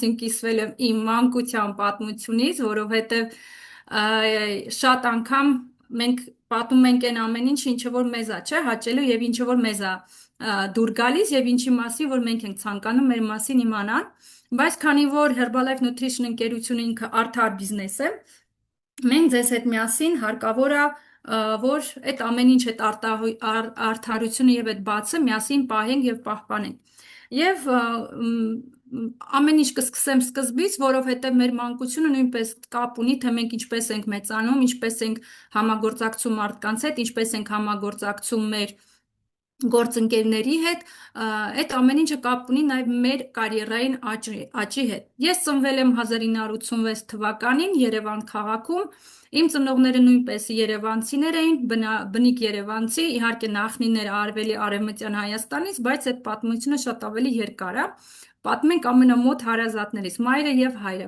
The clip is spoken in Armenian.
միասին կիսվել եմ իմ մանկության պատմությունից, որովհետև շատ անգամ մենք պատմում ենք այն ամեն ինչ, ինչը որ մեզ է, չէ, հաճելու եւ ինչը որ մեզ է դուր գալիս եւ ինչի մասին որ մենք ենք ցանկանում մեր մասին իմանալ, բայց քանի որ Herbalife Nutrition ընկերությունը ինքը արդար բիզնես է, մենք ձեզ հետ միասին հարկավոր է որ այդ ամեն ինչ այդ արդարությունը եւ այդ բացը միասին պահենք եւ պահպանենք։ Եվ ամեն ինչ կսկսեմ սկզբից, որովհետև մեր մանկությունը նույնպես կապ ունի, թե մենք ինչպես ենք մեծանում, ինչպես ենք համագործակցում մարդկանց հետ, ինչպես ենք համագործակցում մեր գործընկերների հետ, այդ ամեն ինչը կապ ունի նաև մեր կարիերային աճի հետ։ Ես ծնվել եմ 1986 թվականին Երևան քաղաքում։ Իմ ծնողները նույնպես երևանցիներ էին, բնիկ երևանցի, իհարկե նախնիները արվելի Արևմտյան Հայաստանից, բայց այդ պատմությունը շատ ավելի երկար է։ Պատմենք ամենամոտ հարազատներից՝ մայրը եւ հայրը։